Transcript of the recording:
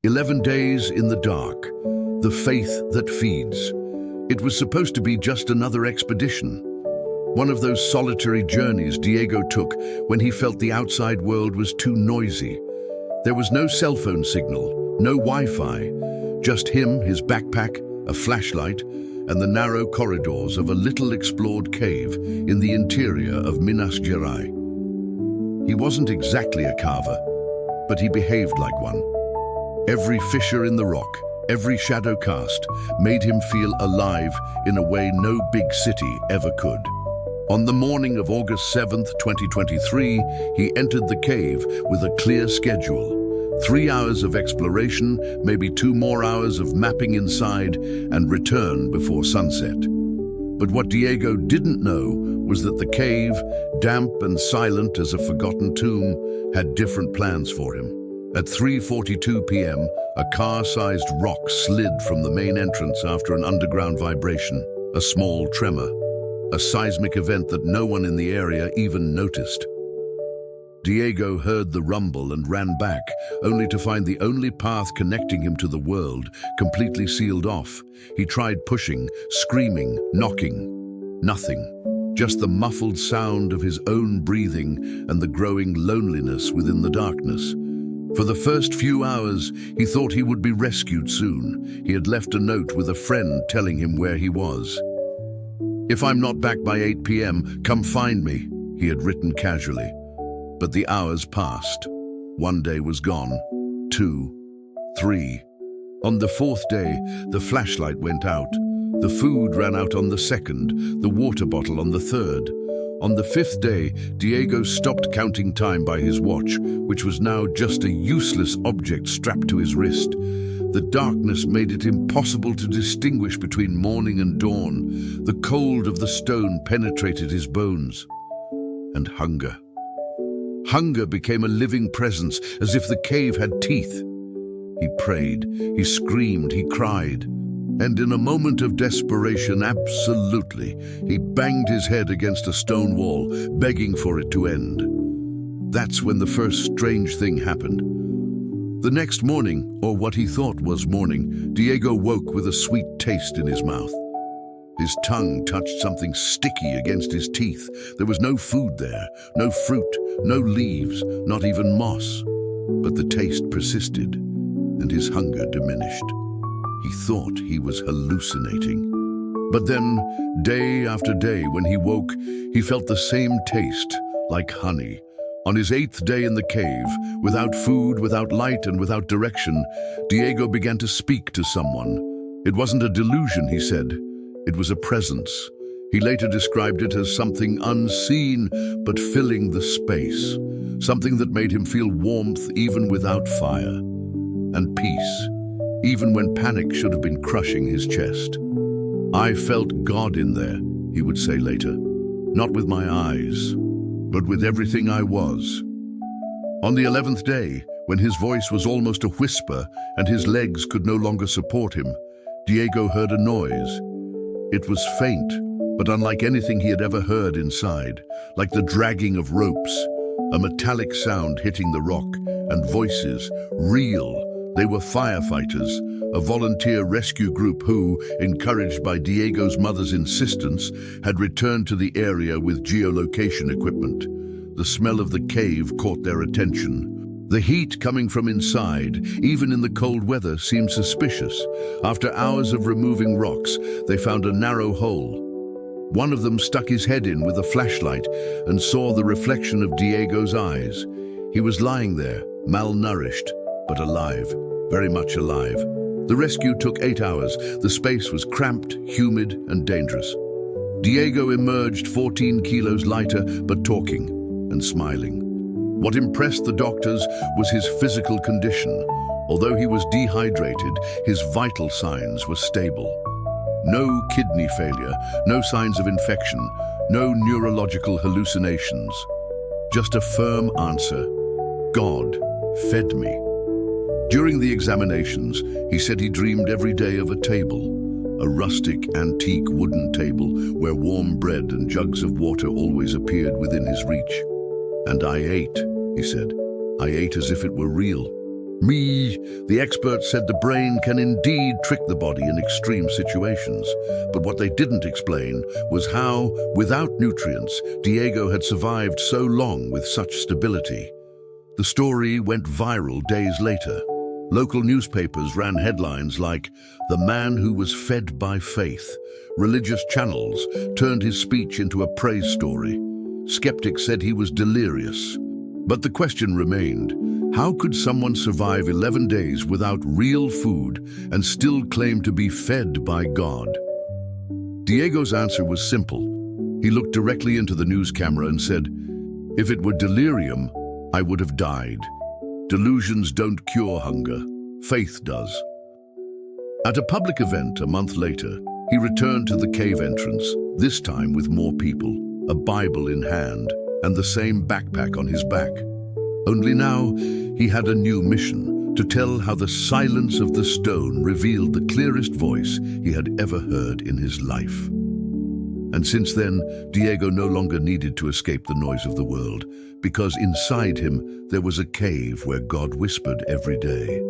11 days in the dark, the faith that feeds. It was supposed to be just another expedition. One of those solitary journeys Diego took when he felt the outside world was too noisy. There was no cell phone signal, no Wi-Fi, just him, his backpack, a flashlight, and the narrow corridors of a little explored cave in the interior of Minas Gerais. He wasn't exactly a carver, but he behaved like one. Every fissure in the rock, every shadow cast, made him feel alive in a way no big city ever could. On the morning of August 7th, 2023, he entered the cave with a clear schedule. 3 hours of exploration, maybe 2 more hours of mapping inside, and return before sunset. But what Diego didn't know was that the cave, damp and silent as a forgotten tomb, had different plans for him. At 3:42 p.m., a car-sized rock slid from the main entrance after an underground vibration, a small tremor, a seismic event that no one in the area even noticed. Diego heard the rumble and ran back, only to find the only path connecting him to the world completely sealed off. He tried pushing, screaming, knocking. Nothing. Just the muffled sound of his own breathing and the growing loneliness within the darkness. For the first few hours, he thought he would be rescued soon. He had left a note with a friend telling him where he was. "If I'm not back by 8 p.m., come find me," he had written casually. But the hours passed. 1 day was gone, 2, 3. On the 4th day, the flashlight went out. The food ran out on the 2nd, the water bottle on the 3rd. On the 5th day, Diego stopped counting time by his watch, which was now just a useless object strapped to his wrist. The darkness made it impossible to distinguish between morning and dawn. The cold of the stone penetrated his bones. And hunger. Hunger became a living presence, as if the cave had teeth. He prayed, he screamed, he cried. And in a moment of desperation, absolutely, he banged his head against a stone wall, begging for it to end. That's when the first strange thing happened. The next morning, or what he thought was morning, Diego woke with a sweet taste in his mouth. His tongue touched something sticky against his teeth. There was no food there, no fruit, no leaves, not even moss. But the taste persisted, and his hunger diminished. He thought he was hallucinating. But then, day after day, when he woke, he felt the same taste, like honey. On his 8th day in the cave, without food, without light, and without direction, Diego began to speak to someone. It wasn't a delusion, he said. It was a presence. He later described it as something unseen, but filling the space. Something that made him feel warmth even without fire. And peace. Even when panic should have been crushing his chest. "I felt God in there," he would say later. "Not with my eyes, but with everything I was." On the 11th day, when his voice was almost a whisper and his legs could no longer support him, Diego heard a noise. It was faint, but unlike anything he had ever heard inside, like the dragging of ropes, a metallic sound hitting the rock, and voices, real. They were firefighters, a volunteer rescue group who, encouraged by Diego's mother's insistence, had returned to the area with geolocation equipment. The smell of the cave caught their attention. The heat coming from inside, even in the cold weather, seemed suspicious. After hours of removing rocks, they found a narrow hole. One of them stuck his head in with a flashlight and saw the reflection of Diego's eyes. He was lying there, malnourished, but alive, very much alive. The rescue took 8 hours. The space was cramped, humid, and dangerous. Diego emerged 14 kilos lighter, but talking and smiling. What impressed the doctors was his physical condition. Although he was dehydrated, his vital signs were stable. No kidney failure, no signs of infection, no neurological hallucinations. Just a firm answer. God fed me. During the examinations, he said he dreamed every day of a table, a rustic, antique wooden table where warm bread and jugs of water always appeared within his reach. "And I ate," he said. "I ate as if it were real." The experts said the brain can indeed trick the body in extreme situations, but what they didn't explain was how, without nutrients, Diego had survived so long with such stability. The story went viral days later. Local newspapers ran headlines like, "The man who was fed by faith." Religious channels turned his speech into a praise story. Skeptics said he was delirious. But the question remained, how could someone survive 11 days without real food and still claim to be fed by God? Diego's answer was simple. He looked directly into the news camera and said, "If it were delirium, I would have died. Delusions don't cure hunger. Faith does." At a public event a month later, he returned to the cave entrance, this time with more people, a Bible in hand, and the same backpack on his back. Only now, he had a new mission, to tell how the silence of the stone revealed the clearest voice he had ever heard in his life. And since then, Diego no longer needed to escape the noise of the world, because inside him there was a cave where God whispered every day.